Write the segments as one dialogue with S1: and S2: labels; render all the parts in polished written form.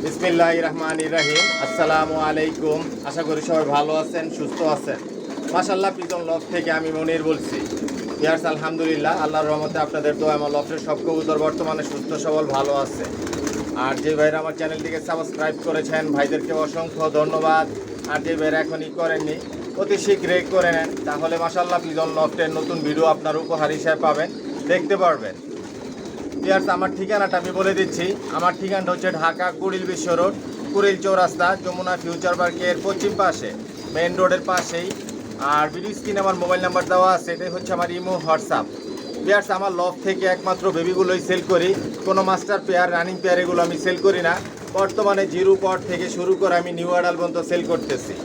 S1: বিসমিল্লাহির রহমানির রহিম। আসসালামু আলাইকুম। আশা করি সবাই ভালো আছেন, সুস্থ আছেন। মাশাআল্লাহ, পিজন লফট থেকে আমি মনির বলছি। ইয়ার্স আলহামদুলিল্লাহ, আল্লাহর রহমতে আপনাদের তো আমার লফটের সব কবুতর বর্তমানে সুস্থ সবল ভালো আছে। আর যে ভাইরা আমার চ্যানেলটিকে সাবস্ক্রাইব করেছেন ভাইদেরকে অসংখ্য ধন্যবাদ। আর যে ভাইরা এখনই করেননি অতি শীঘ্রই করে নেন, তাহলে মাশাআল্লাহ পিজন লফটের নতুন ভিডিও আপনার উপহার হিসেবে পাবেন, দেখতে পারবেন। ইয়ার্স আমার ঠিকানাটা আমি বলে দিচ্ছি। আমার ঠিকানাটা হচ্ছে ঢাকা কুড়িল বিশ্ব রোড, কুড়িল চৌরাস্তা, যমুনা ফিউচার পার্কের পশ্চিম পাশে, মেইন রোডের পাশেই। আর ভিডিও স্ক্রিনে আমার মোবাইল নাম্বার দেওয়া আছে, এটাই হচ্ছে আমার ইমো হোয়াটসঅ্যাপ। পেয়ার্স আমার লফট থেকে একমাত্র বেবিগুলোই সেল করি, কোনো মাস্টার পেয়ার রানিং পেয়ার এগুলো আমি সেল করি না। বর্তমানে জিরো পট থেকে শুরু করে আমি নিউ অ্যাডাল পর্যন্ত সেল করতেছি।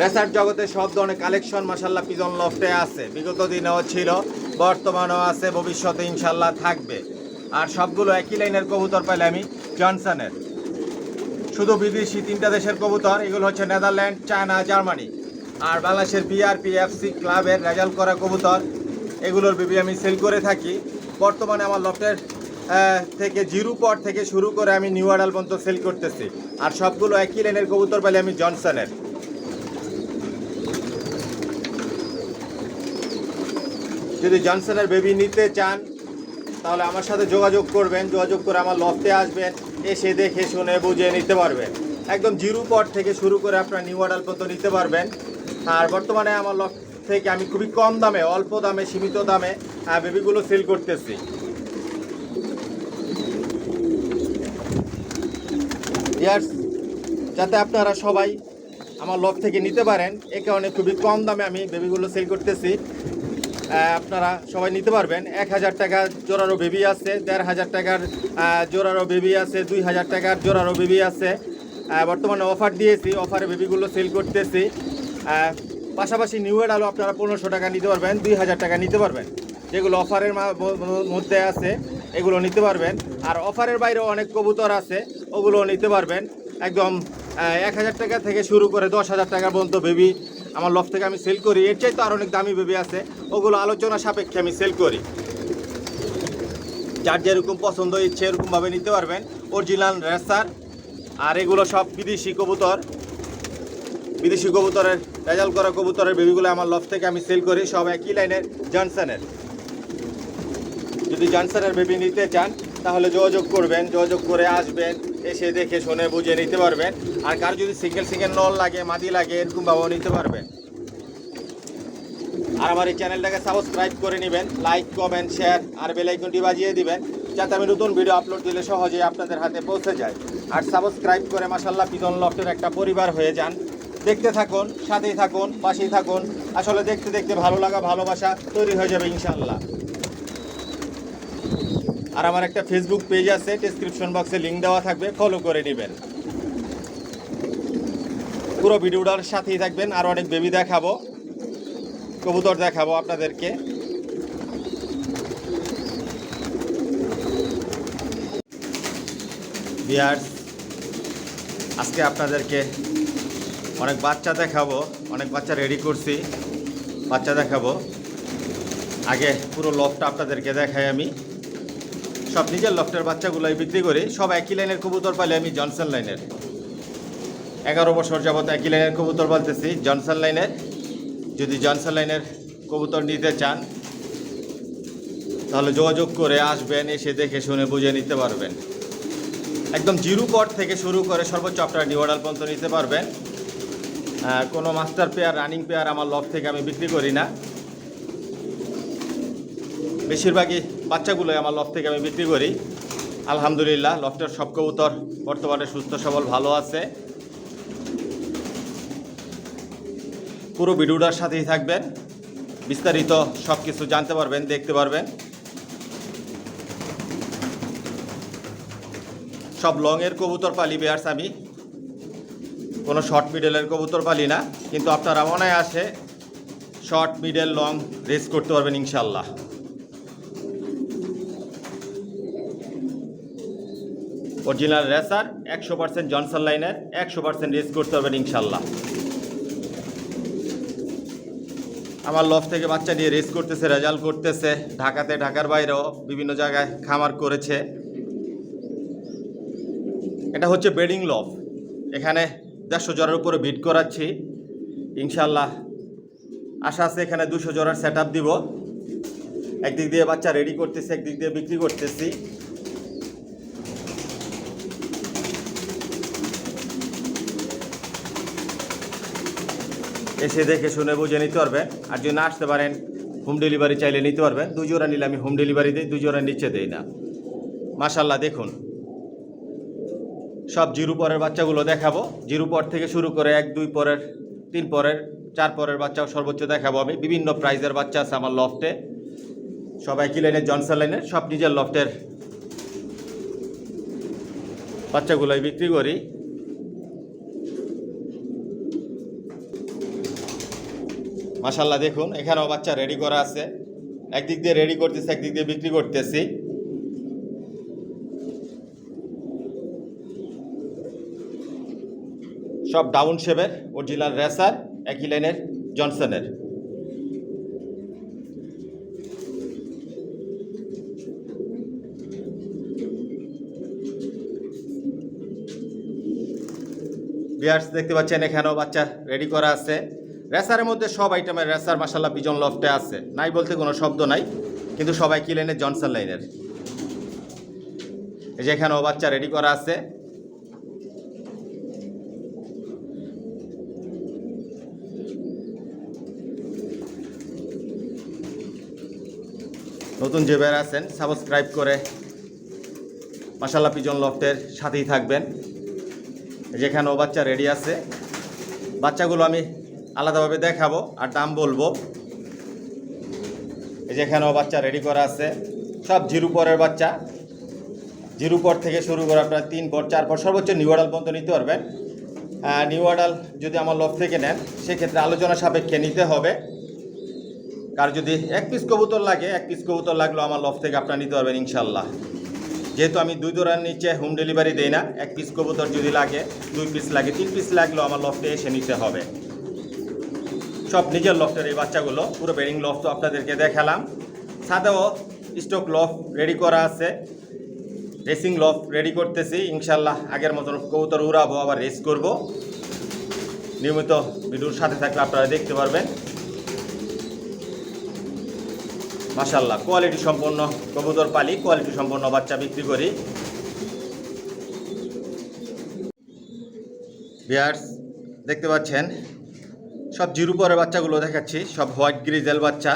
S1: রেসার্চ জগতে সব ধরনের কালেকশন মাশাআল্লাহ পিজন লফটে আছে, বিগত দিনেও ছিল, বর্তমানেও আছে, ভবিষ্যতে ইনশাল্লাহ থাকবে। আর সবগুলো একই লাইনের কবুতর পাইলে আমি জনসনের। শুধু বিদেশি তিনটা দেশের কবুতর, এগুলো হচ্ছে নেদারল্যান্ড, চায়না, জার্মানি। আর বাংলাদেশের বিআরপিএফসি ক্লাবের রেজাল্ট করা কবুতর, এগুলোর বেবি আমি সেল করে থাকি। বর্তমানে আমার লফটের থেকে জিরো পট থেকে শুরু করে আমি নিউ অ্যাডাল পর্যন্ত সেল করতেছি। আর সবগুলো একই লাইনের কবুতর পাইলে আমি জনসনের। যদি জনসনের বেবি নিতে চান তাহলে আমার সাথে যোগাযোগ করবেন, যোগাযোগ করে আমার লফটে আসবেন, এসে দেখে শুনে বুঝে নিতে পারবেন। একদম জিরো পট থেকে শুরু করে আপনার নিউ অ্যাডাল পর্যন্ত নিতে পারবেন। আর বর্তমানে আমার লফট থেকে আমি খুবই কম দামে, অল্প দামে, সীমিত দামে বেবিগুলো সেল করতেছি। ইয়ার্স যাতে আপনারা সবাই আমার লফট থেকে নিতে পারেন, এ কারণে খুবই কম দামে আমি বেবিগুলো সেল করতেছি। আপনারা সবাই নিতে পারবেন। 1000 টাকার জোড়ারও বেবি আছে, 1500 টাকার জোড়ারও বেবি আছে, 2000 টাকার জোড়ারও বেবি আছে। বর্তমানে অফার দিয়েছি, অফারে বেবিগুলো সেল করতেছি। পাশাপাশি নিউ অ্যাডালও আপনারা 1500 টাকা নিতে পারবেন, 2000 টাকা নিতে পারবেন। যেগুলো অফারের মধ্যে আছে এগুলো নিতে পারবেন। আর অফারের বাইরেও অনেক কবুতর আছে, ওগুলো নিতে পারবেন। একদম 1000 টাকা থেকে শুরু করে 10,000 টাকা পর্যন্ত বেবি আমার লফট থেকে আমি সেল করি। এর চাইতে আর অনেক দামি বেবি আছে, ওগুলো আলোচনা সাপেক্ষে আমি সেল করি। যার যেরকম পছন্দ ইচ্ছে এরকমভাবে নিতে পারবেন। Original racer. আর এগুলো সব বিদেশি কবুতর, বিদেশি কবুতরের রেজাল্ট করা কবুতরের বেবিগুলো আমার লফট থেকে আমি সেল করি, সব একই লাইনের জনসনের। যদি জনসনের বেবি নিতে চান তাহলে যোগাযোগ করবেন, যোগাযোগ করে আসবেন, এসে দেখে শুনে বুঝে নিতে পারবেন। আর কার যদি সিঙ্গেল নল লাগে, মাদি লাগে, এরকমভাবেও নিতে পারবেন। আর আমার এই চ্যানেলটাকে সাবস্ক্রাইব করে নেবেন, লাইক, কমেন্ট, শেয়ার আর বেল আইকনটি বাজিয়ে দিবেন, যাতে আমি নতুন ভিডিও আপলোড দিলে সহজেই আপনাদের হাতে পৌঁছে যায়। আর সাবস্ক্রাইব করে মাশাআল্লাহ পিজন লফটের একটা পরিবার হয়ে যান। দেখতে থাকুন, সাথেই থাকুন, পাশেই থাকুন। আসলে দেখতে দেখতে ভালো লাগা, ভালোবাসা তৈরি হয়ে যাবে ইনশাআল্লাহ। আর আমার একটা ফেসবুক পেজ আছে, ডেসক্রিপশন বক্সে লিঙ্ক দেওয়া থাকবে, ফলো করে নেবেন। পুরো ভিডিওটার সাথেই থাকবেন। আর অনেক বেবি দেখাবো, কবুতর দেখাবো আপনাদেরকে। ভিউয়ার্স, আজকে আপনাদেরকে অনেক বাচ্চা দেখাবো, অনেক বাচ্চা রেডি করছি, বাচ্চা দেখাবো। আগে পুরো লফটটা আপনাদেরকে দেখাই। আমি সব নিজের লফটের বাচ্চাগুলোই বিক্রি করি, সব একই লাইনের কবুতর পাইলে আমি জনসন লাইনের। 11 বছর যাবত একই লাইনের কবুতর বলতেছি, জনসন লাইনের। যদি জনসন লাইনের কবুতর নিতে চান তাহলে যোগাযোগ করে আসবেন, এসে দেখে শুনে বুঝে নিতে পারবেন। একদম জিরো পট থেকে শুরু করে সর্বোচ্চ আপনারা নিউ অ্যাডাল পর্যন্ত নিতে পারবেন। কোনো মাস্টার পেয়ার, রানিং পেয়ার আমার লফট থেকে আমি বিক্রি করি না। বেশিরভাগই বাচ্চাগুলোই আমার লফট থেকে আমি বিক্রি করি। আলহামদুলিল্লাহ, লফটের সব কবুতর বর্তমানে সুস্থ সবল ভালো আছে। পুরো ভিডিওটার সাথেই থাকবেন, বিস্তারিত সব কিছু জানতে পারবেন, দেখতে পারবেন। সব লংয়ের কবুতর পালি বিয়ার্স, আমি কোনো শর্ট মিডলের কবুতর পালি না। কিন্তু আপনারা অনায়াসে শর্ট, মিডল, লং রেস করতে পারবেন ইনশাল্লাহ। অরিজিনাল রেসার, 100% জনসন লাইনের, 100% রেস করতে পারবেন ইনশাল্লাহ। আমার লফট থেকে বাচ্চা নিয়ে রেস করতেছে, রেজাল্ট করতেছে। ঢাকাতে, ঢাকার বাইরেও বিভিন্ন জায়গায় খামার করেছে। এটা হচ্ছে বেডিং লফ। এখানে 150 জোড়ার উপরে বিট করাচ্ছি ইনশাল্লাহ। আশা আছে এখানে 200 জোড়ার সেট আপ দিব। একদিক দিয়ে বাচ্চা রেডি করতেছি, একদিক দিয়ে বিক্রি করতেছি। এসে দেখে শুনে বুঝে নিতে পারবেন। আর যদি না আসতে পারেন হোম ডেলিভারি চাইলে নিতে পারবেন। 2 জোড়া নিলে আমি হোম ডেলিভারি দিই, 2 জোড়া নিচে দেই না। মাশাল্লাহ দেখুন, সব জিরো পরের বাচ্চাগুলো দেখাবো। জিরো পর থেকে শুরু করে 1, 2 পরের, 3 পরের, 4 পরের বাচ্চাও সর্বোচ্চ দেখাবো আমি। বিভিন্ন প্রাইজের বাচ্চা আছে আমার লফটে, সবাই কি লাইনের, জনসন লাইনের, সব নিজের লফটের বাচ্চাগুলোই বিক্রি করি। মাশাল্লাহ দেখুন, এখানেও বাচ্চা রেডি করা আছে। একদিক দিয়ে রেডি করতেছি, একদিক দিয়ে বিক্রি করতেছি। সব ডাউন শেপের অরিজিনাল রেসার, একই লাইনের জনসনের। বিয়ার্স দেখতে পাচ্ছেন এখানেও বাচ্চা রেডি করা আছে। রেসারের মধ্যে সব আইটেমের রেসার মাশাল্লাহ পিজন লফটে আছে, নাই বলতে কোনো শব্দ নাই, কিন্তু সবাই কি লাইনের, জনসন লাইনের। এই যে এখানেও বাচ্চা রেডি করা আছে। নতুন যে বের আছেন সাবস্ক্রাইব করে মাশাল্লাহ পিজন লফটের সাথেই থাকবেন। যেখানেও বাচ্চা রেডি আছে, বাচ্চাগুলো আমি আলাদাভাবে দেখাবো আর দাম বলবো। যেখানেও বাচ্চা রেডি করা আছে, সব জিরো পরের বাচ্চা। জিরো পর থেকে শুরু করে আপনার 3 পর, 4 পর, সর্বোচ্চ নিউ অর্ডার পর্যন্ত নিতে পারবেন। নিউ অর্ডার যদি আমার লফট থেকে নেন সেক্ষেত্রে আলোচনা সাপেক্ষে নিতে হবে। কার যদি 1 পিস কবুতর লাগে, 1 পিস কবুতর লাগলেও আমার লফট থেকে আপনারা নিতে পারবেন ইনশাল্লাহ। যেহেতু আমি 2 জোড়ার নিচে হোম ডেলিভারি দেই না, 1 পিস কবুতর যদি লাগে, 2 পিস লাগে, 3 পিস লাগলেও আমার লফটে এসে নিতে হবে। সব নিজের লফটের এই বাচ্চাগুলো, পুরো বেডিং লফট তো আপনাদেরকে দেখালাম। সাদাও স্টক লফট রেডি করা আছে, রেসিং লফট রেডি করতেছি ইনশাল্লাহ। আগের মতন কবুতর উড়াবো, আবার রেস করব। নিয়মিত ভিডিওর সাথে থাকলে আপনারা দেখতে পারবেন। মাশাল্লাহ কোয়ালিটি সম্পন্ন কবুতর পালি, কোয়ালিটি সম্পন্ন বাচ্চা বিক্রি করি। বিয়ার্স দেখতে পাচ্ছেন সব জিরো পরের বাচ্চাগুলো দেখাচ্ছি, সব হোয়াইট গ্রিজেল বাচ্চা।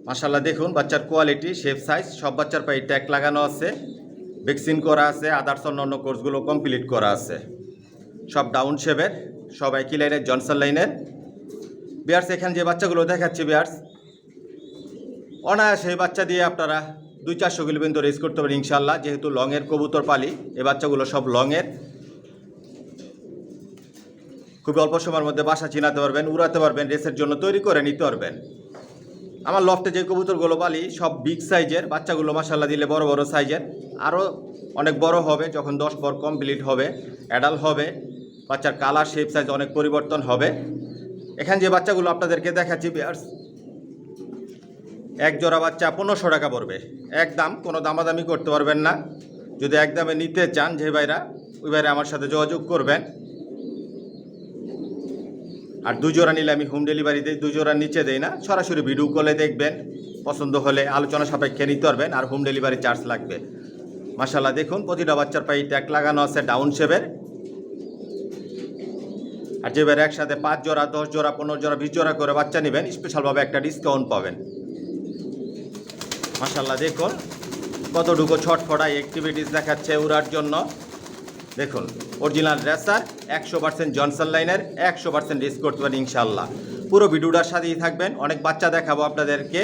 S1: মাশাল্লাহ দেখুন বাচ্চার কোয়ালিটি, শেপ, সাইজ, সব বাচ্চার পায়ে ট্যাগ লাগানো আছে, ভ্যাকসিন করা আছে, আদার্স অন্যান্য কোর্সগুলো কমপ্লিট করা আছে। সব ডাউন শেপের, সব একই লাইনের, জনসন লাইনের। বিয়ার্স এখানে যে বাচ্চাগুলো দেখাচ্ছি বিয়ার্স, অনায়াসে এই বাচ্চা দিয়ে আপনারা 200-400 কিলো পর্যন্ত রেস করতে পারেন ইনশাল্লাহ। যেহেতু লংয়ের কবুতর পালি, এই বাচ্চাগুলো সব লংয়ের। খুবই অল্প সময়ের মধ্যে বাসা চিনাতে পারবেন, উড়াতে পারবেন, রেসের জন্য তৈরি করে নিতে পারবেন। আমার লফটে যে কবুতরগুলো পালি সব বিগ সাইজের বাচ্চাগুলো, মাশাল্লাহ দিলে বড় বড় সাইজের, আরও অনেক বড় হবে যখন 10 পর কমপ্লিট হবে, অ্যাডাল্ট হবে। বাচ্চার কালার, শেপ, সাইজ অনেক পরিবর্তন হবে। এখানে যে বাচ্চাগুলো আপনাদেরকে দেখাচ্ছি বিয়ার্স, 1 জোড়া বাচ্চা 1500 টাকা পড়বে একদম, কোনো দামাদামি করতে পারবেন না। যদি একদমে নিতে চান যে ভাইরা, ওই ভাইরা আমার সাথে যোগাযোগ করবেন। আর 2 জোড়া নিলে আমি হোম ডেলিভারি দিই, 2 জোড়ার নিচে দেই না। সরাসরি ভিডিও কলে দেখবেন, পছন্দ হলে আলোচনা সাপেক্ষে নিতে পারবেন, আর হোম ডেলিভারি চার্জ লাগবে। মাশাল্লাহ দেখুন প্রতিটা বাচ্চার পায়ে ট্যাগ লাগানো আছে ডাউন শেপের। আর যে ভাইরা একসাথে 5 জোড়া, 10 জোড়া, 15 জোড়া, 20 জোড়া করে বাচ্চা নেবেন, স্পেশালভাবে একটা ডিসকাউন্ট পাবেন। মাশাল্লাহ দেখুন কতটুকু ছটফটাই অ্যাক্টিভিটিস দেখাচ্ছে উড়ার জন্য। দেখুন অরিজিনাল রেসার, 100% জনসন লাইনের, 100% রেস করতে পারেন ইনশাল্লাহ। পুরো ভিডিওটার সাথেই থাকবেন, অনেক বাচ্চা দেখাবো আপনাদেরকে।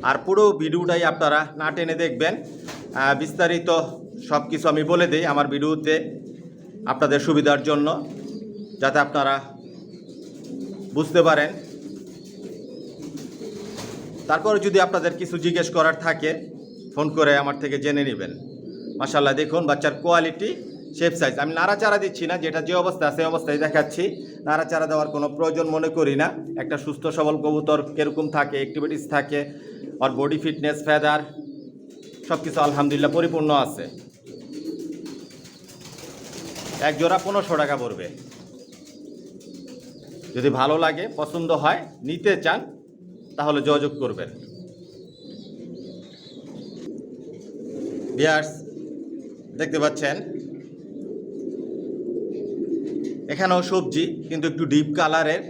S1: আর পুরো ভিডিওটাই আপনারা না টেনে দেখবেন, বিস্তারিত সব কিছু আমি বলে দিই আমার ভিডিওতে আপনাদের সুবিধার জন্য, যাতে আপনারা বুঝতে পারেন। তারপরে যদি আপনাদের কিছু জিজ্ঞেস করার থাকে ফোন করে আমার থেকে জেনে নেবেন। মাশাল্লাহ দেখুন বাচ্চার কোয়ালিটি, শেপ, সাইজ। আমি নাড়াচাড়া দিচ্ছি না, যেটা যে অবস্থা আছে অবস্থায় দেখাচ্ছি। নাড়াচাড়া দেওয়ার কোনো প্রয়োজন মনে করি না। একটা সুস্থ সবল কবুতর কীরকম থাকে, অ্যাক্টিভিটিস থাকে, আর বডি ফিটনেস, ফেদার সব কিছু আলহামদুলিল্লাহ পরিপূর্ণ আছে। এক জোড়া 1500 টাকা পড়বে। যদি ভালো লাগে, পছন্দ হয়, নিতে চান, তাহলে যোগাযোগ করবেন। ভিউয়ার্স দেখতে পাচ্ছেন এখানেও সবজি, কিন্তু একটু ডিপ কালারের,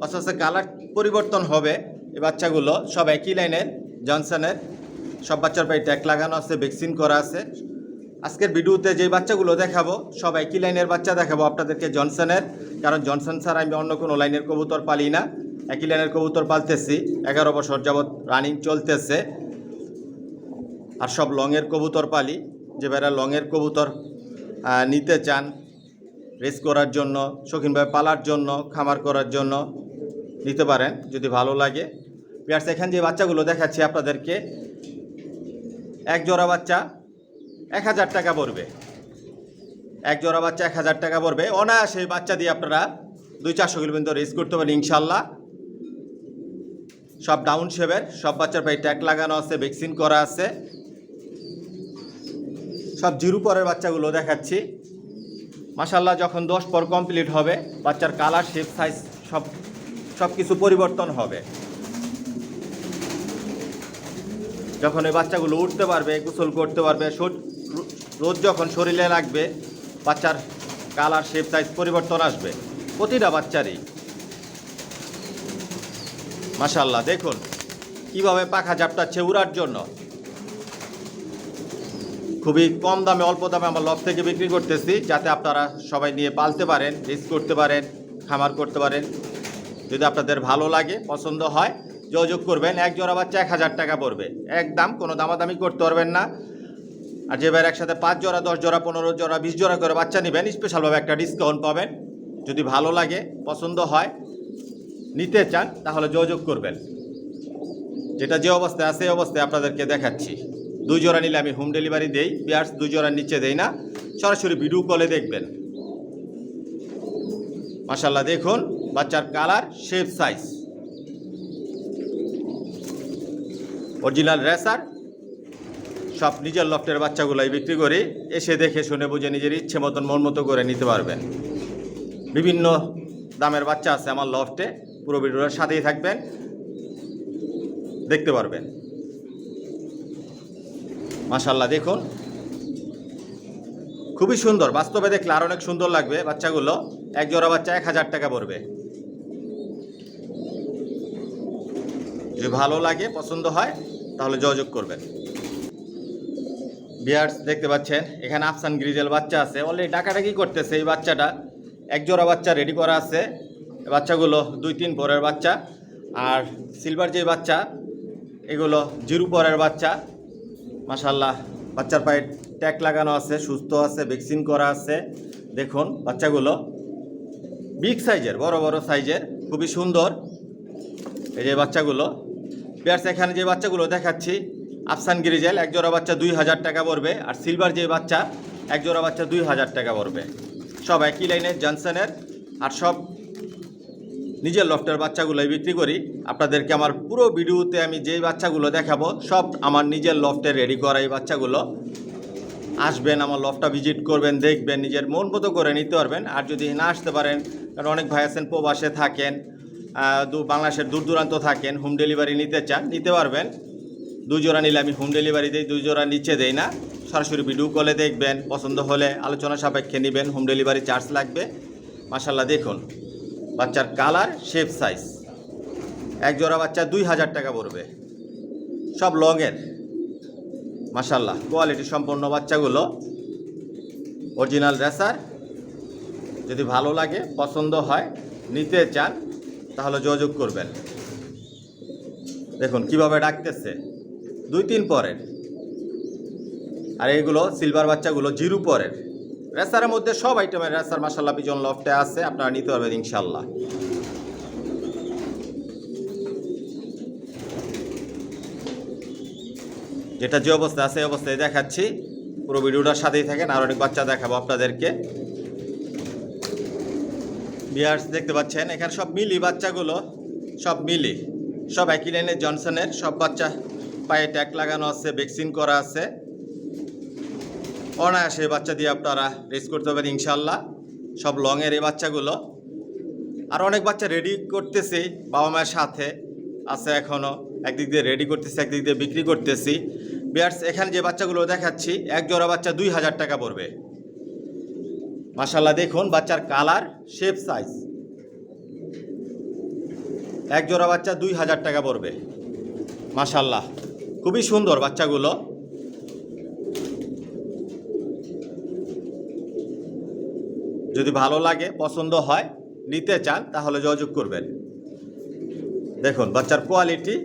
S1: আস্তে আস্তে কালার পরিবর্তন হবে। এই বাচ্চাগুলো সব একই লাইনের, জনসনের। সব বাচ্চার পায়ে ট্যাগ লাগানো আছে, ভ্যাকসিন করা আছে। আজকের ভিডিওতে যে বাচ্চাগুলো দেখাবো সব একই লাইনের বাচ্চা দেখাবো আপনাদেরকে, জনসনের। কারণ জনসন ছাড়া আমি অন্য কোনো লাইনের কবুতর পালি না, একই লাইনের কবুতর পালতেছি, 11 বছর যাবৎ রানিং চলতেছে। আর সব লংয়ের কবুতর পালি। যে ভাইরা লংয়ের কবুতর নিতে চান, রেস করার জন্য, শৌখিনভাবে পালার জন্য, খামার করার জন্য নিতে পারেন যদি ভালো লাগে। ভিউয়ার্স এখানে যে বাচ্চাগুলো দেখাচ্ছি আপনাদেরকে, এক জোড়া বাচ্চা 1000 টাকা পড়বে। এক জোড়া বাচ্চা 1000 টাকা পড়বে। অনায়াসে বাচ্চা দিয়ে আপনারা 200-400 কিলো পর্যন্ত রেস করতে পারেন ইনশাল্লাহ। সব ডাউন শেপের, সব বাচ্চার পায়ে ট্যাগ লাগানো আছে, ভ্যাকসিন করা আছে। সব জিরো পরের বাচ্চাগুলো দেখাচ্ছি। মাশাল্লাহ যখন 10 পর কমপ্লিট হবে, বাচ্চার কালার, শেপ, সাইজ সব কিছু পরিবর্তন হবে। যখন এই বাচ্চাগুলো উঠতে পারবে, গোসল করতে পারবে, রোদ যখন শরীরে লাগবে, বাচ্চার কালার, শেপ, সাইজ পরিবর্তন আসবে প্রতিটা বাচ্চারই। মাশাল্লাহ দেখুন কিভাবে পাখা ঝাপটাচ্ছে উড়ার জন্য। খুবই কম দামে, অল্প দামে আমার লফট থেকে বিক্রি করতেছি, যাতে আপনারা সবাই নিয়ে পালতে পারেন, রেস করতে পারেন, খামার করতে পারেন। যদি আপনাদের ভালো লাগে, পছন্দ হয়, যোগাযোগ করবেন। এক জোড়া বাচ্চা 1000 টাকা পড়বে একদম, কোনো দামাদামি করতে পারবেন না। আর যে ভাইয়ের একসাথে 5 জোড়া, 10 জোড়া, 15 জোড়া, 20 জোড়া করে বাচ্চা নেবেন, স্পেশালভাবে একটা ডিসকাউন্ট পাবেন। যদি ভালো লাগে, পছন্দ হয়, নিতে চান, তাহলে যোগাযোগ করবেন। যেটা যে অবস্থায় আছে এই অবস্থায় আপনাদেরকে দেখাচ্ছি। 2 জোড়া নিলে আমি হোম ডেলিভারি দেই। ভিউয়ার্স 2 জোড়ার নিচে দেই না, সরাসরি ভিডিও কলে দেখবেন। মাশাল্লাহ দেখুন বাচ্চার colour, shape, size. Original racer. সব নিজের লফটের বাচ্চাগুলোই বিক্রি করি। এসে দেখে শুনে বুঝে নিজের ইচ্ছে মতন, মন মতো করে নিতে পারবেন। বিভিন্ন দামের বাচ্চা আছে আমার লফটে। পুরো ভিডিওর সাথেই থাকবেন, দেখতে পারবেন। মাশাল্লাহ দেখুন খুবই সুন্দর, বাস্তবে দেখলে আর অনেক সুন্দর লাগবে বাচ্চাগুলো। এক জোড়া বাচ্চা 1000 টাকা পড়বে। যদি ভালো লাগে, পছন্দ হয়, তাহলে যোগাযোগ করবেন। ভিউয়ার্স দেখতে পাচ্ছেন এখানে আফসান গ্রিজেল বাচ্চা আছে, অলরেডি ডাকাডাকি করতেছে। এই বাচ্চাটা এক জোড়া বাচ্চা রেডি করা আছে। বাচ্চাগুলো 2-3 পরের বাচ্চা। আর সিলভার যে বাচ্চা, এগুলো 0 পরের বাচ্চা। মাশাল্লাহ বাচ্চার পায়ে ট্যাগ লাগানো আছে, সুস্থ আছে, ভ্যাকসিন করা আছে। দেখুন বাচ্চাগুলো বিগ সাইজের, বড় বড় সাইজের, খুবই সুন্দর এই যে বাচ্চাগুলো। ভিউয়ার্স এখানে যে বাচ্চাগুলো দেখাচ্ছি, আফসান গ্রিজেল এক জোড়া বাচ্চা 2000 টাকা পড়বে। আর সিলভার যে বাচ্চা, এক জোড়া বাচ্চা 2000 টাকা পড়বে। সব একই লাইনের, জনসনের। আর সব নিজের লফটের বাচ্চাগুলোই বিক্রি করি। আপনাদেরকে আমার পুরো ভিডিওতে আমি যেই বাচ্চাগুলো দেখাবো, সব আমার নিজের লফটে রেডি করা এই বাচ্চাগুলো। আসবেন, আমার লফটটা ভিজিট করবেন, দেখবেন, নিজের মন মতো করে নিতে পারবেন। আর যদি না আসতে পারেন, কারণ অনেক ভাই আছেন প্রবাসে থাকেন, বাংলাদেশের দূর দূরান্ত থাকেন, হোম ডেলিভারি নিতে চান, নিতে পারবেন। 2 জোড়া নিলে আমি হোম ডেলিভারি দিই, 2 জোড়া নিচে দেই না। সরাসরি ভিডিও কলে দেখবেন, পছন্দ হলে আলোচনা সাপেক্ষে নেবেন, হোম ডেলিভারি চার্জ লাগবে। মাশাল্লাহ দেখুন বাচ্চার কালার, শেপ, সাইজ। এক জোড়া বাচ্চা 2000 টাকা পড়বে, সব লংয়ের। মাশাল্লাহ কোয়ালিটি সম্পন্ন বাচ্চাগুলো, অরিজিনাল রেসার। যদি ভালো লাগে, পছন্দ হয়, নিতে চান, তাহলে যোগাযোগ করবেন। দেখুন কিভাবে ডাকতেছে, 2-3 পরের। আর এইগুলো সিলভার বাচ্চাগুলো 0 পরের। রেসারের মধ্যে সব আইটেমের রেসার মাশাল্লাহ পিজন লফটে আছে, আপনারা নিতে পারবেন ইনশাল্লাহ। যেটা যে অবস্থায় আছে এই অবস্থায় দেখাচ্ছি। পুরো ভিডিওটার সাথেই থাকেন, আর অনেক বাচ্চা দেখাবো আপনাদেরকে। ভিউয়ার্স দেখতে পাচ্ছেন এখানে সব মিলি বাচ্চাগুলো, সব মিলি, সব একই লাইনের জনসনের। সব বাচ্চা পায়ে ট্যাগ লাগানো আছে, ভ্যাকসিন করা আছে। অনায়াসে এই বাচ্চা দিয়ে আপনারা রেস করতে পারেন ইনশাল্লাহ। সব লংয়ের এই বাচ্চাগুলো। আর অনেক বাচ্চা রেডি করতেছি বাবা মায়ের সাথে আছে, এখনও একদিক দিয়ে রেডি করতেছি, একদিক দিয়ে বিক্রি করতেছি। বিয়ার্স, এখানে যে বাচ্চাগুলো দেখাচ্ছি এক জোড়া বাচ্চা 2000 টাকা পড়বে। মাশাল্লাহ দেখুন বাচ্চার কালার, শেপ, সাইজ। এক জোড়া বাচ্চা 2000 টাকা পড়বে। মাশাল্লাহ খুবই সুন্দর বাচ্চাগুলো। যদি ভালো লাগে, পছন্দ হয়, নিতে চান তাহলে যোগাযোগ করবেন। দেখুন বাচ্চার কোয়ালিটি,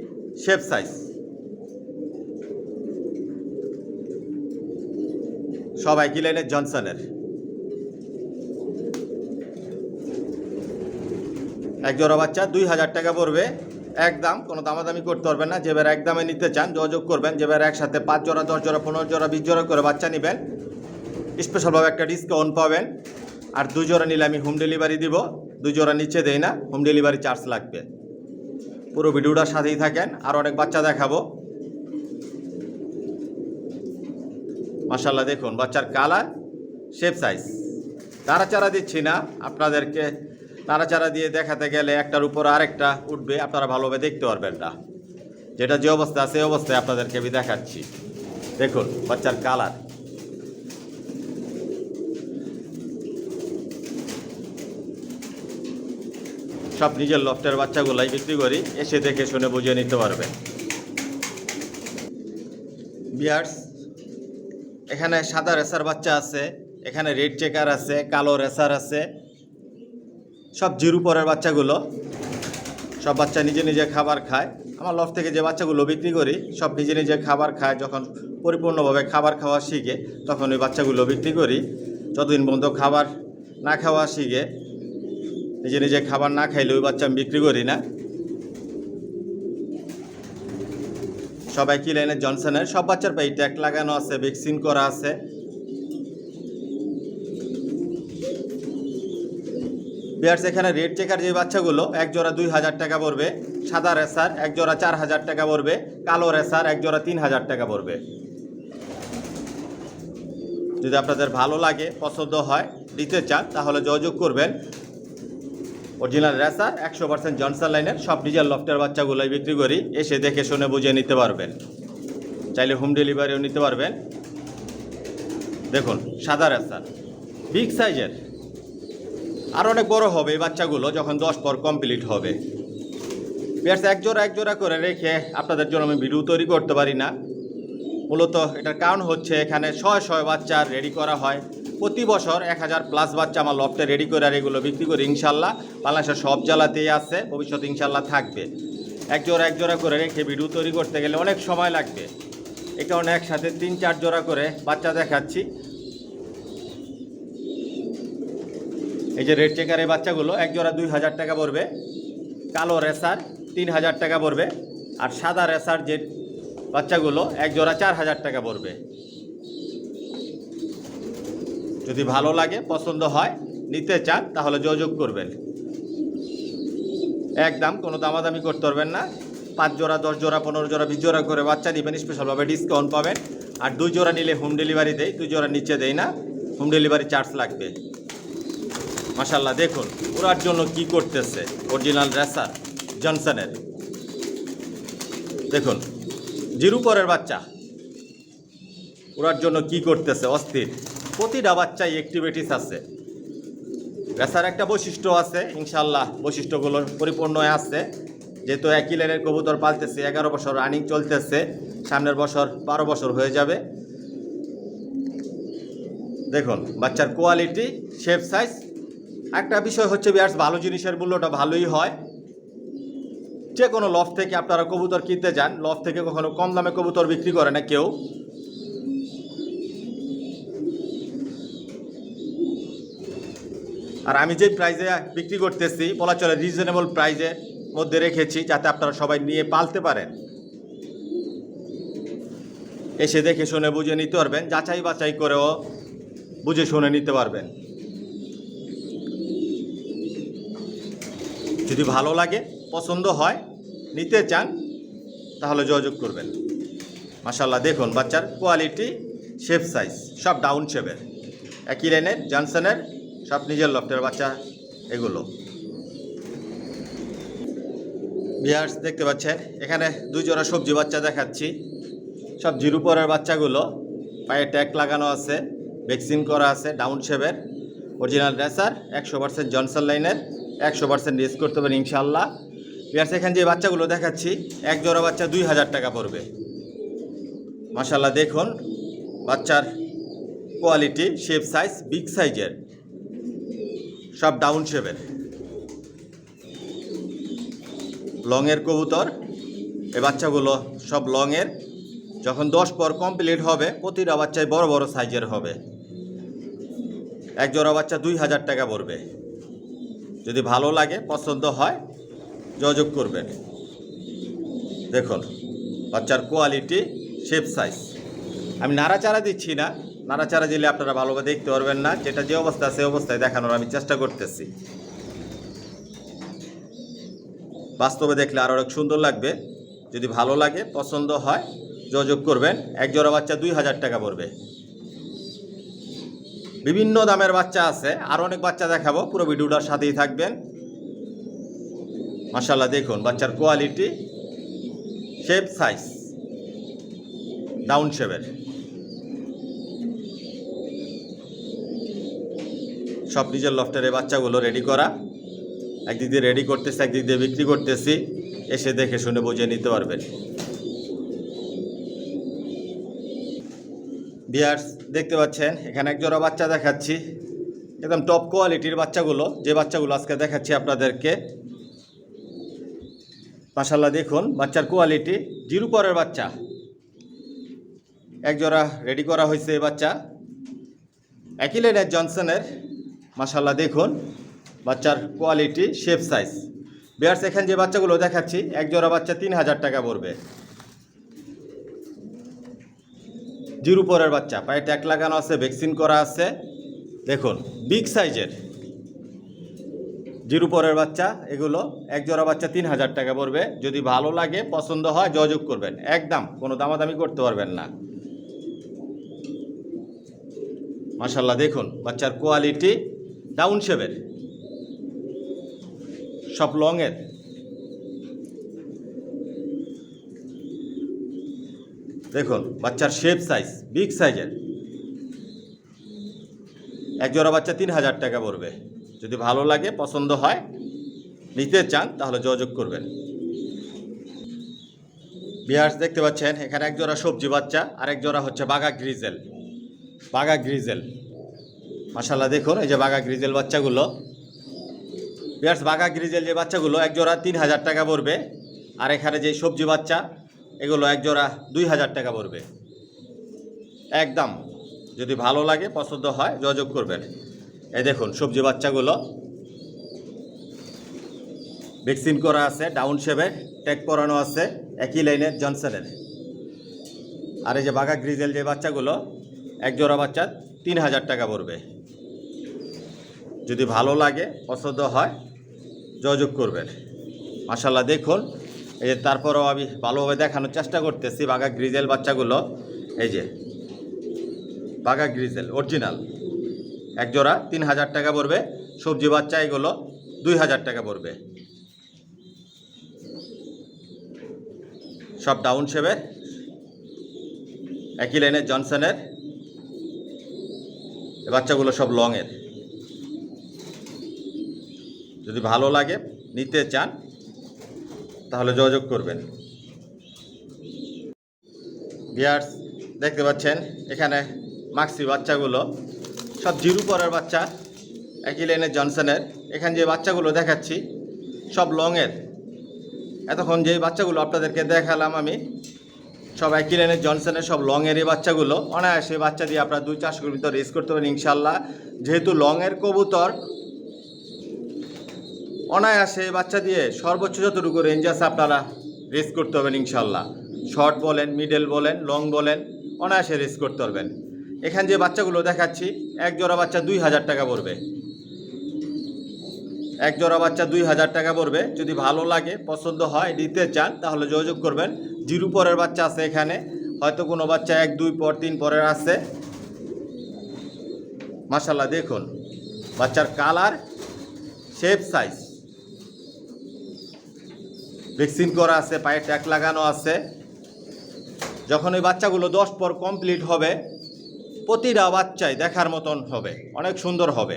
S1: শেপ, সাইজ। সবাই কি লাইনের জনসনের। এক জোড়া বাচ্চা 2000 টাকা পড়বে একদম। কোনো দামাদামি করতে পারবেন না। যেবার একদমে নিতে চান যোগাযোগ করবেন। যেবার একসাথে 5 জোড়া, 10 জোড়া, 15 জোড়া, 20 জোড়া করে বাচ্চা নেবেন, স্পেশালভাবে একটা ডিসকাউন্ট পাবেন। আর 2 জোড়া নিলে আমি হোম ডেলিভারি দিব। 2 জোড়া নিচে দেই না, হোম ডেলিভারি চার্জ লাগবে। পুরো ভিডিওটার সাথেই থাকেন, আর অনেক বাচ্চা দেখাবো। মাশাল্লাহ দেখুন বাচ্চার কালার, শেপ, সাইজ। নাড়াচাড়া দিচ্ছি না আপনাদেরকে। নাড়াচাড়া দিয়ে দেখাতে গেলে একটার উপর আরেকটা উঠবে, আপনারা ভালোভাবে দেখতে পারবেন না। যেটা যে অবস্থা আছে সেই অবস্থায় আপনাদেরকে আমি দেখাচ্ছি। দেখুন বাচ্চার কালার। সব নিজের লফটের বাচ্চাগুলাই বিক্রি করি, এসে দেখে শুনে বুঝিয়ে নিতে পারবেন। বিয়ার্স, এখানে সাদা রেসার বাচ্চা আছে, এখানে রেড চেকার আছে, কালো রেসার আছে। সব জিরো পরের বাচ্চাগুলো। সব বাচ্চা নিজে নিজে খাবার খায়। আমার লফট থেকে যে বাচ্চাগুলো বিক্রি করি সব নিজে নিজে খাবার খায়। যখন পরিপূর্ণভাবে খাবার খাওয়া শিখে তখন ওই বাচ্চাগুলো বিক্রি করি। যতদিন পর্যন্ত খাবার না খাওয়া শিখে, নিজে নিজে খাবার না খাইলে ওই বাচ্চা আমি বিক্রি করি না। সবাই কি লাইনের জনসনের। সব বাচ্চার পায়ে ট্যাগ লাগানো আছে, ভ্যাকসিন করা আছে। বিয়ার্স, এখানে রেড চেকার যে বাচ্চাগুলো এক জোড়া 2000 টাকা পড়বে। সাদা রেসার এক জোড়া 4000 টাকা পড়বে। কালো রেসার এক জোড়া 3000 টাকা পড়বে। যদি আপনাদের ভালো লাগে, পছন্দ হয়, দিতে চান তাহলে যোগাযোগ করবেন। অরিজিনাল রেসার 100% জনসন লাইনের সব ডিজেল লফটের বাচ্চাগুলোই বিক্রি করি। এসে দেখে শুনে বুঝে নিতে পারবেন। চাইলে হোম ডেলিভারিও নিতে পারবেন। দেখুন সাদা রেসার, বিগ সাইজের। আর অনেক বড় হবে এই বাচ্চাগুলো যখন 10 পর কমপ্লিট হবে। বিয়ার্স, এক জোড়া করে রেখে আপনাদের জন্য আমি ভিডিও তৈরি করতে পারি না। মূলত এটার কারণ হচ্ছে এখানে 100 বাচ্চা রেডি করা হয়। প্রতি বছর 1000+ বাচ্চা আমার লফটে রেডি করে আর এগুলো বিক্রি করি ইনশাল্লাহ। বাংলাদেশের সব জেলাতেই আছে, ভবিষ্যতে ইনশাল্লাহ থাকবে। এক জোড়া করে রেখে ভিডিও তৈরি করতে গেলে অনেক সময় লাগবে। এই কারণে একসাথে 3-4 জোড়া করে বাচ্চা দেখাচ্ছি। এই যে রেড চেকারের বাচ্চাগুলো এক জোড়া 2000 টাকা পড়বে। কালো রেসার 3000 টাকা পড়বে। আর সাদা রেসার যে বাচ্চাগুলো এক জোড়া 4000 টাকা পড়বে। যদি ভালো লাগে, পছন্দ হয়, নিতে চান তাহলে যোগাযোগ করবেন। একদম কোনো দামাদামি করতে পারবেন না। 5 জোড়া, 10 জোড়া, 15 জোড়া, 20 জোড়া করে বাচ্চা নেবেন, স্পেশালভাবে ডিসকাউন্ট পাবেন। আর 2 জোড়া নিলে হোম ডেলিভারি দেয়। 2 জোড়া নিচে দেয় না, হোম ডেলিভারি চার্জ লাগবে। মাশাল্লাহ দেখুন ওরার জন্য কি করতেছে অরিজিনাল রেসার জনসনের। দেখুন জিরো পরের বাচ্চা ওরার জন্য কি করতেছে, অস্থির। প্রতিটা বাচ্চায় অ্যাক্টিভিটিস আছে। রেসার একটা বৈশিষ্ট্য আছে, ইনশাল্লাহ বৈশিষ্ট্যগুলোর পরিপূর্ণ আছে। যেহেতু একই লাইনের কবুতর পালতেছে, 11 বছর রানিং চলতেছে, সামনের বছর 12 বছর হয়ে যাবে। দেখুন বাচ্চার কোয়ালিটি, শেপ, সাইজ। একটা বিষয় হচ্ছে বিয়ার্স, ভালো জিনিসের মূল্যটা ভালোই হয়। যে কোনো লফট থেকে আপনারা কবুতর কিনতে যান, লফট থেকে কখনো কম দামে কবুতর বিক্রি করে না কেউ। আর আমি যে প্রাইজে বিক্রি করতেছি বলা চলে রিজনেবল প্রাইজের মধ্যে রেখেছি, যাতে আপনারা সবাই নিয়ে পালতে পারেন। এসে দেখে শুনে বুঝে নিতে পারবেন, যাচাই বাছাই করেও বুঝে শুনে নিতে পারবেন। যদি ভালো লাগে, পছন্দ হয়, নিতে চান তাহলে যোগাযোগ করবেন। মাশাল্লাহ দেখুন বাচ্চার কোয়ালিটি, শেপ সাইজ, সব ডাউন শেপের, একই লাইনের জনসনের, সব নিজের লফটের বাচ্চা এগুলো। ভিউয়ার্স দেখতে পাচ্ছেন এখানে 2 জোড়া সবজি বাচ্চা দেখাচ্ছি, সব জিরো পরের বাচ্চাগুলো, পায়ে ট্যাগ লাগানো আছে, ভ্যাকসিন করা আছে, ডাউন শেপের, অরিজিনাল রেসার, 100% জনসন লাইনের, 100% রেস করতে পারেন ইনশাআল্লাহ। ভিউয়ার্স এখানে যে বাচ্চাগুলো দেখাচ্ছি এক জোড়া বাচ্চা 2000 টাকা পড়বে। মাশাআল্লাহ দেখুন বাচ্চার কোয়ালিটি, শেপ সাইজ বিগ সাইজের, সব ডাউন শেপের, লংয়ের কবুতর। এই বাচ্চাগুলো সব লংয়ের, যখন 10 পর কমপ্লিট হবে প্রতিটা বাচ্চায় বড় বড় সাইজের হবে। এক জোড়া বাচ্চা 2000 টাকা পড়বে। যদি ভালো লাগে পছন্দ হয় যোগাযোগ করবেন। দেখুন বাচ্চার কোয়ালিটি, শেপ সাইজ। আমি নাড়াচাড়া দিচ্ছি না, নাড়াচাড়া দিলে আপনারা ভালোভাবে দেখতে পারবেন না, যেটা যে অবস্থা আছে অবস্থায় দেখানোর আমি চেষ্টা করতেছি। বাস্তবে দেখলে আরও অনেক সুন্দর লাগবে। যদি ভালো লাগে পছন্দ হয় যোগাযোগ করবেন। এক জোড়া বাচ্চা 2000 টাকা পড়বে। বিভিন্ন দামের বাচ্চা আছে, আরও অনেক বাচ্চা দেখাবো, পুরো ভিডিওটার সাথেই থাকবেন। মাশাআল্লাহ দেখুন বাচ্চার কোয়ালিটি, শেপ সাইজ ডাউন শেপের, সব নিজের লফটের এই বাচ্চাগুলো রেডি করা। একদিক দিয়ে রেডি করতেছি, একদিক দিয়ে বিক্রি করতেছি, এসে দেখে শুনে বুঝে নিতে পারবেন। ভিউয়ার্স দেখতে পাচ্ছেন এখানে এক জোড়া বাচ্চা দেখাচ্ছি, একদম টপ কোয়ালিটির বাচ্চাগুলো, যে বাচ্চাগুলো আজকে দেখাচ্ছি আপনাদেরকে। মাশাআল্লাহ দেখুন বাচ্চার কোয়ালিটি, জিরো পরের বাচ্চা, এক জোড়া রেডি করা হয়েছে এই বাচ্চা, একই লাইনের জনসনের। মাশাআল্লাহ দেখুন বাচ্চার কোয়ালিটি, শেপ সাইজ। ভিউয়ার্স এখানে যে বাচ্চাগুলো দেখাচ্ছি এক জোড়া বাচ্চা 3000 টাকা পড়বে। জিরো পরের বাচ্চা, পায়ে ট্যাগ লাগানো আছে, ভ্যাকসিন করা আছে। দেখুন বিগ সাইজের জিরো পরের বাচ্চা এগুলো, এক জোড়া বাচ্চা 3000 টাকা পড়বে। যদি ভালো লাগে পছন্দ হয় যোগাযোগ করবেন, একদম কোনো দামাদামি করতে পারবেন না। মাশাআল্লাহ দেখুন বাচ্চার কোয়ালিটি, ডাউন শেপের, সব লংয়ের। দেখুন বাচ্চার শেপ সাইজ বিগ সাইজের, এক জোড়া বাচ্চা 3000 টাকা পড়বে। যদি ভালো লাগে পছন্দ হয় নিতে চান তাহলে যোগাযোগ করবেন। ভিউয়ার্স দেখতে পাচ্ছেন এখানে এক জোড়া সবজি বাচ্চা, আর এক জোড়া হচ্ছে বাঘা গ্রিজেল, বাঘা গ্রিজেল। মাশাআল্লাহ দেখুন এই যে বাঘা গ্রিজেল বাচ্চাগুলো। ভিউয়ার্স বাঘা গ্রিজেল যে বাচ্চাগুলো এক জোড়া 3000 টাকা পড়বে, আর এখানে যে সবজি বাচ্চা এগুলো এক জোড়া 2000 টাকা পড়বে একদম। যদি ভালো লাগে পছন্দ হয় যোগাযোগ করবেন। এই দেখুন সবজি বাচ্চাগুলো, ভ্যাকসিন করা আছে, ডাউন শেপে ট্যাগ পরানো আছে, একই লাইনের জনসনের। আর এই যে বাঘা গ্রিজেল যে বাচ্চাগুলো এক জোড়া বাচ্চা 3000 টাকা পড়বে। যদি ভালো লাগে পছন্দ হয় যোগাযোগ করবেন। মাশাআল্লাহ দেখুন এই যে, তারপরেও আমি ভালোভাবে দেখানোর চেষ্টা করতেছি বাঘা গ্রিজেল বাচ্চাগুলো। এই যে বাঘা গ্রিজেল অরিজিনাল, এক জোড়া 3000 টাকা পড়বে। সবজি বাচ্চা এগুলো 2000 টাকা পড়বে। সব ডাউন শেপের, একই লাইনের জনসনের। বাচ্চাগুলো সব লংয়ের। যদি ভালো লাগে নিতে চান তাহলে যোগাযোগ করবেন। ভিউয়ার্স দেখতে পাচ্ছেন এখানে মাক্সি বাচ্চাগুলো, সব জিরো পরের বাচ্চা, একই লাইনের জনসনের। এখানে যে বাচ্চাগুলো দেখাচ্ছি সব লংয়ের। এতক্ষণ যে বাচ্চাগুলো আপনাদেরকে দেখালাম আমি সব একই লাইনের জনসনের, সব লংয়ের এই বাচ্চাগুলো। অনায়াসে বাচ্চা দিয়ে আপনারা 2-4 ভিতর রেস করতে পারেন ইনশাল্লাহ। যেহেতু লংয়ের কবুতর অনায়াসে বাচ্চা দিয়ে সর্বোচ্চ যতটুকু রেঞ্জ আছে আপনারা রেস করতে পারবেন ইনশাল্লাহ। শর্ট বলেন, মিডল বলেন, লং বলেন, অনায়াসে রেস করতে পারবেন। এখানে যে বাচ্চাগুলো দেখাচ্ছি এক জোড়া বাচ্চা 2000 টাকা পড়বে। এক জোড়া বাচ্চা 2000 টাকা পড়বে। যদি ভালো লাগে পছন্দ হয় নিতে চান তাহলে যোগাযোগ করবেন। জিরো পরের বাচ্চা আছে এখানে, হয়তো কোনো বাচ্চা 1 2 পর 3 পরের আছে। মাশাআল্লাহ দেখুন বাচ্চার কালার, শেপ, সাইজ, ভ্যাকসিন করা আছে, পায়ে ট্যাগ লাগানো আছে। যখন এই বাচ্চাগুলো 10 পর কমপ্লিট হবে, প্রতিটা বাচ্চাই দেখার মতন হবে, অনেক সুন্দর হবে।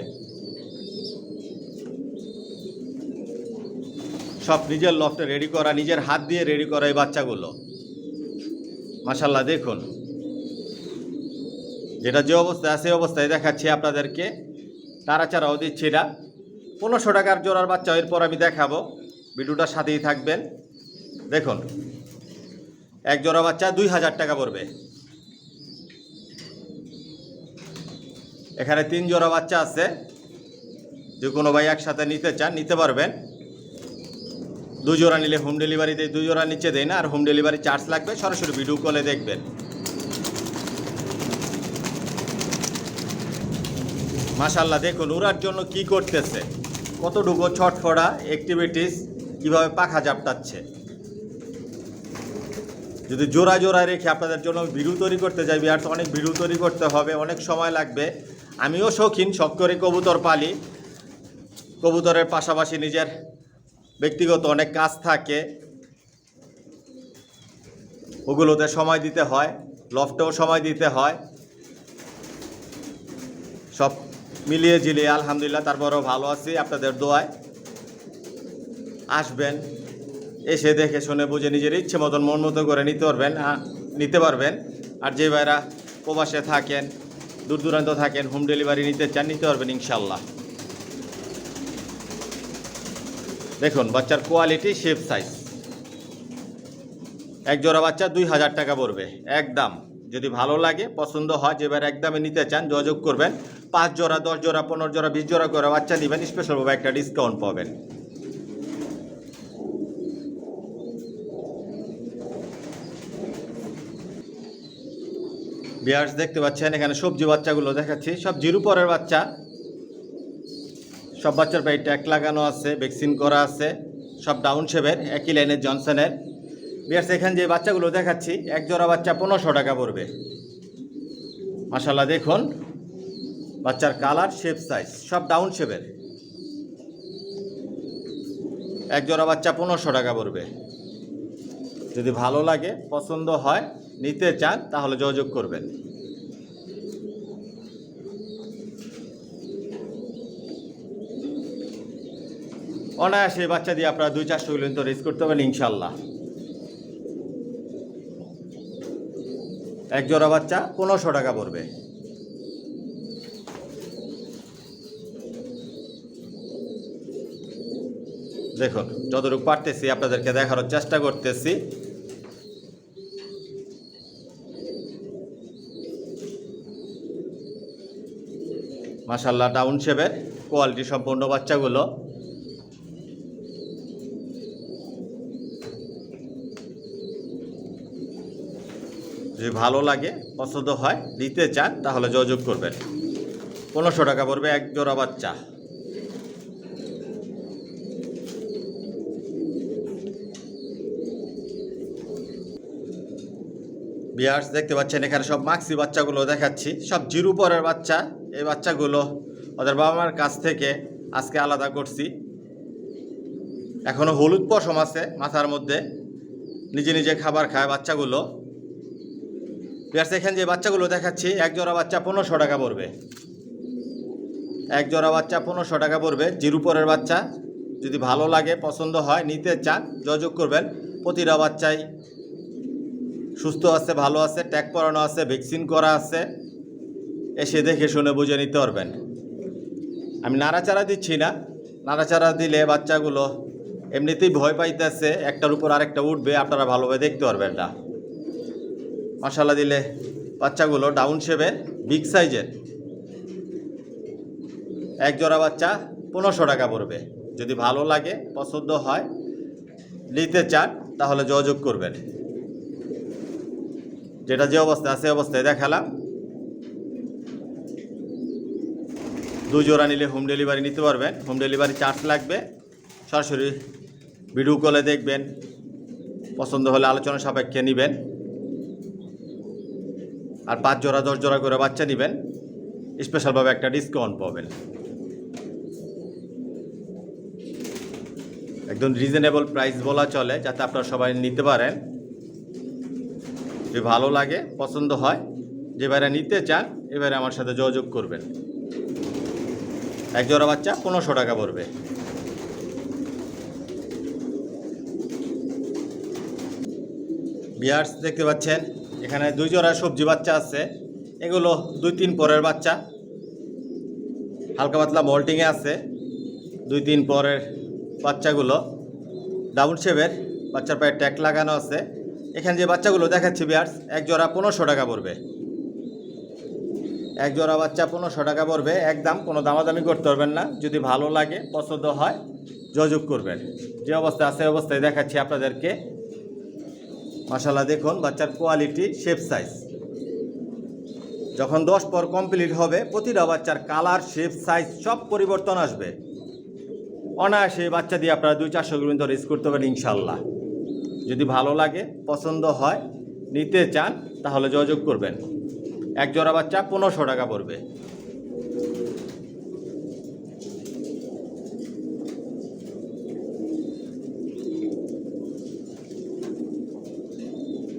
S1: সব নিজের লফটে রেডি করা, নিজের হাত দিয়ে রেডি করা এই বাচ্চাগুলো। মাশাআল্লাহ দেখুন, যেটা যে অবস্থায় আছে সেই অবস্থায় দেখাচ্ছি আপনাদেরকে, নাড়াচাড়াও দিচ্ছি না। 1500 টাকার জোড়ার বাচ্চা এরপর আমি দেখাবো, ভিডিওটার সাথেই থাকবেন। দেখুন এক জোড়া বাচ্চা 2000 টাকা পড়বে। এখানে 3 জোড়া বাচ্চা আছে, যে কোনো ভাই একসাথে নিতে চান নিতে পারবেন। 2 জোড়া নিলে হোম ডেলিভারি দেয়, 2 জোড়া নিচে দেয় না, আর হোম ডেলিভারি চার্জ লাগবে। সরাসরি ভিডিও কলে দেখবেন। মাশাআল্লাহ দেখুন উড়ার জন্য কি করতেছে, কতটুকু ছটফড়া অ্যাক্টিভিটিস, কিভাবে পাখা ঝাপটাচ্ছে। যদি জোড়া জোড়া রেখে আপনাদের জন্য ভিডিও তৈরি করতে যাই, আর তো অনেক ভিডিও তৈরি করতে হবে, অনেক সময় লাগবে। আমিও শৌখিন, শখ করে কবুতর পালি। কবুতরের পাশাপাশি নিজের ব্যক্তিগত অনেক কাজ থাকে, ওগুলোতে সময় দিতে হয়, লফটেও সময় দিতে হয়। সব মিলিয়ে ঝিলিয়ে আলহামদুলিল্লাহ তারপরেও ভালো আছি আপনাদের দোয়ায়। আসবেন, এসে দেখে শুনে বুঝে নিজের ইচ্ছে মতন মন মতো করে নিতে পারবেন। আর যে ভাইরা প্রবাসে থাকেন, দূর দূরান্ত থাকেন, হোম ডেলিভারি নিতে চান নিতে পারবেন ইনশাল্লাহ। দেখুন বাচ্চার কোয়ালিটি, শেপ, সাইজ। এক জোড়া বাচ্চা 2000 টাকা পড়বে একদম। যদি ভালো লাগে, পছন্দ হয়, যে ভাইরা একদমে নিতে চান যোগাযোগ করবেন। 5 জোড়া 10 জোড়া 15 জোড়া 20 জোড়া করে বাচ্চা নেবেন, স্পেশালভাবে একটা ডিসকাউন্ট পাবেন। ভিউয়ার্স দেখতে পাচ্ছেন এখানে সবজি বাচ্চাগুলো দেখাচ্ছি, সব জিরো পরের বাচ্চা। সব বাচ্চার পায়ে ট্যাগ লাগানো আছে, ভ্যাকসিন করা আছে, সব ডাউন শেপের, একই লাইনের জনসনের। ভিউয়ার্স এখানে যে বাচ্চাগুলো দেখাচ্ছি, এক জোড়া বাচ্চা 1500 টাকা পড়বে। মাশাআল্লাহ দেখুন বাচ্চার কালার, শেপ, সাইজ সব ডাউন শেপের। এক জোড়া বাচ্চা 1500 টাকা পড়বে। যদি ভালো লাগে, পছন্দ হয়, নিতে চান তাহলে যোগাযোগ করবেন। অনায়াসে বাচ্চা দিয়ে আপনারা 2-400 কিলো তো রেস করতে পারেন ইনশাল্লাহ। এক জোড়া বাচ্চা 1500 টাকা পড়বে। দেখুন যতটুকু পারতেছি আপনাদেরকে দেখানোর চেষ্টা করতেছি। মাশাআল্লাহ ডাউন শেপের কোয়ালিটি সম্পন্ন বাচ্চাগুলো। যদি ভালো লাগে, পছন্দ হয়, নিতে চান তাহলে যোগাযোগ করবেন। 1500 টাকা পড়বে এক জোড়া বাচ্চা। ভিউয়ার্স দেখতে পাচ্ছেন এখানে সব মাক্সি বাচ্চাগুলো দেখাচ্ছি, সব জিরো পরের বাচ্চা। এই বাচ্চাগুলো ওদের বাবা মার কাছ থেকে আজকে আলাদা করছি। এখনও হলুদ পশম আছে মাথার মধ্যে, নিজে নিজে খাবার খায় বাচ্চাগুলো। ভিউয়ার্স এখানে যে বাচ্চাগুলো দেখাচ্ছি, এক জোড়া বাচ্চা 1500 টাকা পড়বে। এক জোড়া বাচ্চা 1500 টাকা পড়বে, জিরো পরের বাচ্চা। যদি ভালো লাগে, পছন্দ হয়, নিতে চান যোগাযোগ করবেন। প্রতিটা বাচ্চাই সুস্থ আছে, ভালো আছে, ট্যাগ পরানো আছে, ভ্যাকসিন করা আছে। এসে দেখে শুনে বুঝে নিতে পারবেন। আমি নাড়াচাড়া দিচ্ছি না, নাড়াচাড়া দিলে বাচ্চাগুলো এমনিতেই ভয় পাইতেছে, একটার উপর আরেকটা উঠবে, আপনারা ভালোভাবে দেখতে পারবেন না। মশালা দিলে বাচ্চাগুলো ডাউন শেপের, বিগ সাইজের। এক জোড়া বাচ্চা 1500 টাকা পড়বে। যদি ভালো লাগে, পছন্দ হয়, নিতে চান তাহলে যোগাযোগ করবেন। যেটা যে অবস্থায় আছে অবস্থায় দেখালাম। 2 জোড়া নিলে হোম ডেলিভারি নিতে পারবেন, হোম ডেলিভারি চার্জ লাগবে। সরাসরি ভিডিও কলে দেখবেন, পছন্দ হলে আলোচনা সাপেক্ষে নেবেন। আর 5 জোড়া 10 জোড়া করে বাচ্চা নেবেন, স্পেশালভাবে একটা ডিসকাউন্ট পাবেন। একদম রিজনেবল প্রাইস বলা চলে, যাতে আপনারা সবাই নিতে পারেন। যদি ভালো লাগে, পছন্দ হয়, যেবারে নিতে চান এবারে আমার সাথে যোগাযোগ করবেন। এক জোড়া বাচ্চা 1500 টাকা পড়বে। বিয়ার্স দেখতে পাচ্ছেন এখানে 2 জোড়া সবজি বাচ্চা আছে। এগুলো 2-3 পরের বাচ্চা, হালকা পাতলা মল্টিংয়ে আছে। 2-3 পরের বাচ্চাগুলো ডাউন শেপের, বাচ্চার পায়ে ট্যাগ লাগানো আছে। এখানে যে বাচ্চাগুলো দেখাচ্ছি বিয়ার্স, এক জোড়া 1500 টাকা পড়বে। এক জোড়া বাচ্চা 1500 টাকা পড়বে একদম। কোনো দামাদামি করতে পারবেন না। যদি ভালো লাগে, পছন্দ হয়, যোগাযোগ করবেন। যে অবস্থা আছে অবস্থায় দেখাচ্ছি আপনাদেরকে। মাশাআল্লাহ দেখুন বাচ্চার কোয়ালিটি, শেপ সাইজ। যখন 10 পর কমপ্লিট হবে, প্রতিটা বাচ্চার কালার, শেপ, সাইজ সব পরিবর্তন আসবে। অনায়াসে বাচ্চা দিয়ে আপনারা 200-400 পর্যন্ত রেস করতে পারেন ইনশাল্লাহ। যদি ভালো লাগে, পছন্দ হয়, নিতে চান, তাহলে যোগাযোগ করবেন। এক জোড়া বাচ্চা 1500 টাকা পড়বে।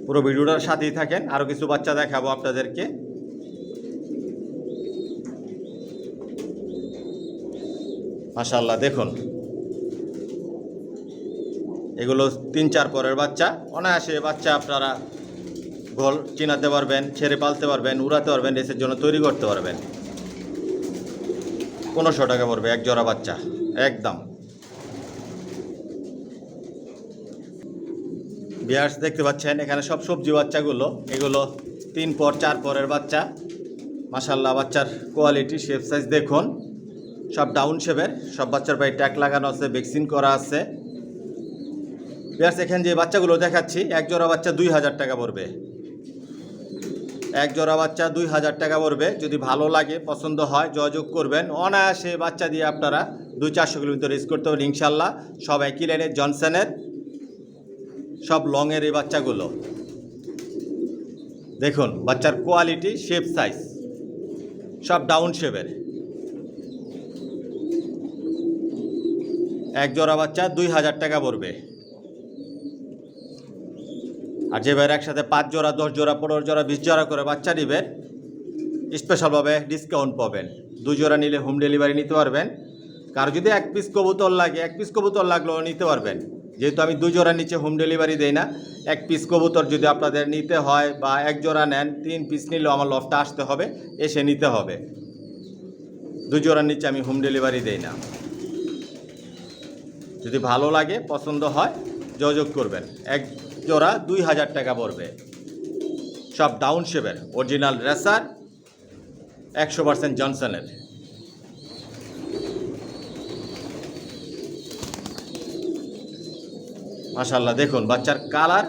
S1: পুরো ভিডিওটার সাথেই থাকেন, আরও কিছু বাচ্চা দেখাবো আপনাদেরকে। মাশাআল্লাহ দেখুন, এগুলো 3-4 পরের বাচ্চা। অনায়াসে বাচ্চা আপনারা গোল চিনাতে পারবেন, ছেড়ে পালতে পারবেন, উড়াতে পারবেন, রেসের জন্য তৈরি করতে পারবেন। 1500 টাকা পড়বে এক জোড়া বাচ্চা একদম। বিয়ার্স দেখতে পাচ্ছেন এখানে সব সবজি বাচ্চাগুলো, এগুলো 3 পর 4 পরের বাচ্চা। মাশাআল্লাহ বাচ্চার কোয়ালিটি, শেপ সাইজ দেখুন, সব ডাউন শেপের। সব বাচ্চার পায়ে ট্যাগ লাগানো আছে, ভ্যাকসিন করা আছে। বিয়ার্স এখানে যে বাচ্চাগুলো দেখাচ্ছি, এক জোড়া বাচ্চা 2000 টাকা পড়বে। এক জোড়া বাচ্চা 2000 টাকা পড়বে। যদি ভালো লাগে, পছন্দ হয়, যোগাযোগ করবেন। অনায়াসে বাচ্চা দিয়ে আপনারা 200-400 কিলোমিটার রেস করতে পারেন ইনশাল্লাহ। সব একই লাইনের, জনসনের, সব লংয়ের এই বাচ্চাগুলো। দেখুন বাচ্চার কোয়ালিটি, শেপ সাইজ সব ডাউন শেপের। এক জোড়া বাচ্চা 2000 টাকা পড়বে। আর যে ভাইয়ের একসাথে 5 জোড়া 10 জোড়া 15 জোড়া 20 জোড়া করে বাচ্চা নেবেন, স্পেশালভাবে ডিসকাউন্ট পাবেন। 2 জোড়া নিলে হোম ডেলিভারি নিতে পারবেন। কারো যদি 1 পিস কবুতর লাগে, 1 পিস কবুতর লাগলেও নিতে পারবেন। যেহেতু আমি 2 জোড়ার নিচে হোম ডেলিভারি দেই না। 1 পিস কবুতর যদি আপনাদের নিতে হয়, বা 1 জোড়া নেন, 3 পিস নিলেও আমার লফটে আসতে হবে, এসে নিতে হবে। 2 জোড়ার নিচে আমি হোম ডেলিভারি দেই না। যদি ভালো লাগে, পছন্দ হয়, যোগাযোগ করবেন। এক জোড়া 2000 টাকা পড়বে। সব ডাউন শেপের, অরিজিনাল রেসার, 100% জনসনের। মাশাআল্লাহ দেখুন বাচ্চার কালার,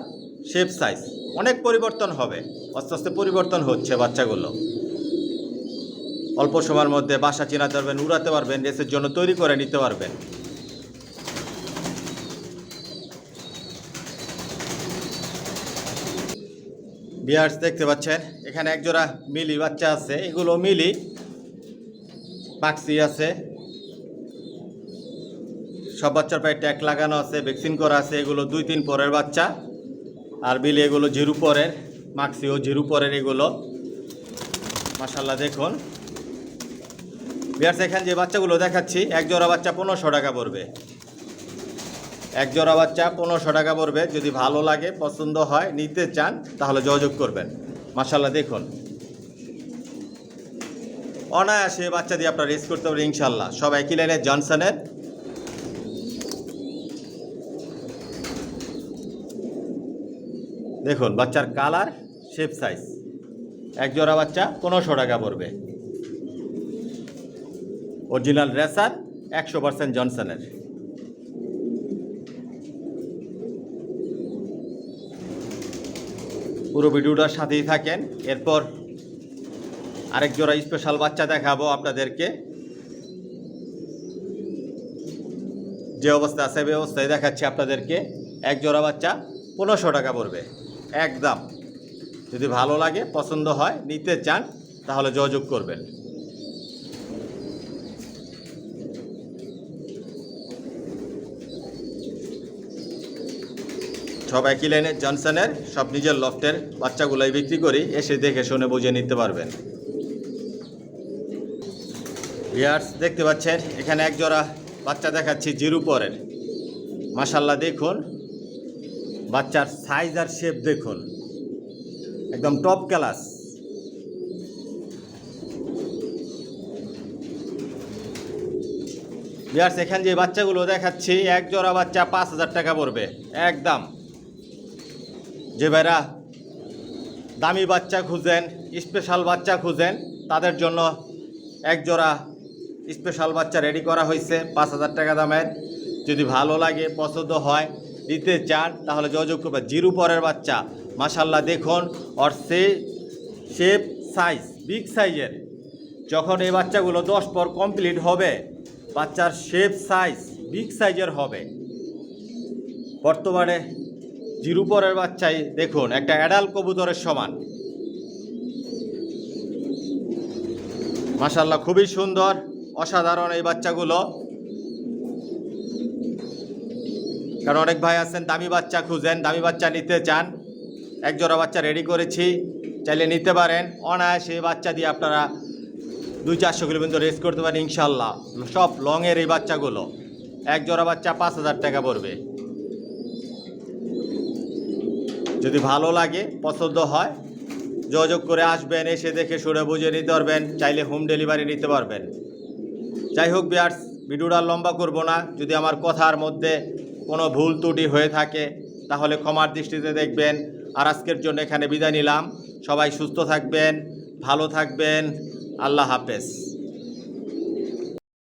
S1: শেপ সাইজ অনেক পরিবর্তন হবে। আস্তে আস্তে পরিবর্তন হচ্ছে বাচ্চাগুলো। অল্প সময়ের মধ্যে বাসা চিনাতে পারবেন, উড়াতে পারবেন, রেসের জন্য তৈরি করে নিতে পারবেন। বিয়ার্স দেখতে পাচ্ছেন এখানে এক জোড়া মিলি বাচ্চা আছে। এগুলো মিলি, পাক্সি আছে। সব বাচ্চার পায়ে ট্যাগ লাগানো আছে, ভ্যাকসিন করা আছে। এগুলো 2-3 পরের বাচ্চা। আর মিলি এগুলো 0 পরের, মাক্সিও 0 পরের এগুলো। মাশাআল্লাহ দেখুন বিয়ার্স এখানে যে বাচ্চাগুলো দেখাচ্ছি, এক জোড়া বাচ্চা 1500 টাকা পড়বে। এক জোড়া বাচ্চা 1500 টাকা পড়বে। যদি ভালো লাগে, পছন্দ হয়, নিতে চান, তাহলে যোগাযোগ করবেন। মাশাআল্লাহ দেখুন অনায়াসে বাচ্চা দিয়ে আপনারা রেস করতে পারেন ইনশাল্লাহ। সব একই লাইনের, জনসনের। দেখুন বাচ্চার কালার, শেপ সাইজ। এক জোড়া বাচ্চা 1500 টাকা পড়বে। Original racer, 100% জনসনের। পুরো ভিডিওটার সাথেই থাকেন। এরপর আরেক জোড়া স্পেশাল বাচ্চা দেখাবো আপনাদেরকে। যে অবস্থা আছে সেই অবস্থায় দেখাচ্ছি আপনাদেরকে। এক জোড়া বাচ্চা 1500 টাকা পড়বে একদম। যদি ভালো লাগে, পছন্দ হয়, নিতে চান, তাহলে যোগাযোগ করবেন। সব একই লাইনের জনসনের, সব নিজের লফটের বাচ্চাগুলোই বিক্রি করি, এসে দেখে শুনে বুঝে নিতে পারবেন। ভিউয়ার্স, দেখতে পাচ্ছেন এখানে এক জোড়া বাচ্চা দেখাচ্ছি জিরো পরের। মাশাল্লাহ, দেখুন বাচ্চার সাইজ আর শেপ দেখুন, একদম টপ ক্লাস। ভিউয়ার্স, এখানে যে বাচ্চাগুলো দেখাচ্ছি, এক জোড়া বাচ্চা 5,000 টাকা পড়বে একদম। যে ভাইরা দামি বাচ্চা খুঁজেন, স্পেশাল বাচ্চা খুঁজেন, তাদের জন্য এক জোড়া স্পেশাল বাচ্চা রেডি করা হয়েছে 5,000 টাকা দামের। যদি ভালো লাগে, পছন্দ হয়, নিতে চান, তাহলে যোগাযোগ করবেন। জিরো পরের বাচ্চা, মাশাল্লাহ দেখুন, ওর শেপ সাইজ বিগ সাইজের। যখন এই বাচ্চাগুলো 10 পর কমপ্লিট হবে, বাচ্চার শেপ সাইজ বিগ সাইজের হবে। বর্তমানে জিরো পরের বাচ্চাই দেখুন একটা অ্যাডাল্ট কবুতরের সমান। মাশাল্লাহ, খুবই সুন্দর, অসাধারণ এই বাচ্চাগুলো। কারণ অনেক ভাই আছেন দামি বাচ্চা খুঁজেন, দামি বাচ্চা নিতে চান, এক জোড়া বাচ্চা রেডি করেছি, চাইলে নিতে পারেন। অনায়াসে এই বাচ্চা দিয়ে আপনারা 200-400 কিলো পর্যন্ত রেস করতে পারেন ইনশাল্লাহ। সব লংয়ের এই বাচ্চাগুলো, এক জোড়া বাচ্চা 5,000 টাকা পড়বে। যদি ভালো লাগে, পছন্দ হয়, যোগাযোগ করে আসবেন, এসে দেখে শুনে বুঝে নিতে পারবেন, চাইলে হোম ডেলিভারি নিতে পারবেন। যাই হোক ভিউয়ার্স, ভিডিওটা লম্বা করব না। যদি আমার কথার মধ্যে কোনো ভুল ত্রুটি হয়ে থাকে, তাহলে ক্ষমার দৃষ্টিতে দেখবেন। আর আজকের জন্য এখানে বিদায় নিলাম। সবাই সুস্থ থাকবেন, ভালো থাকবেন। আল্লাহ হাফেজ।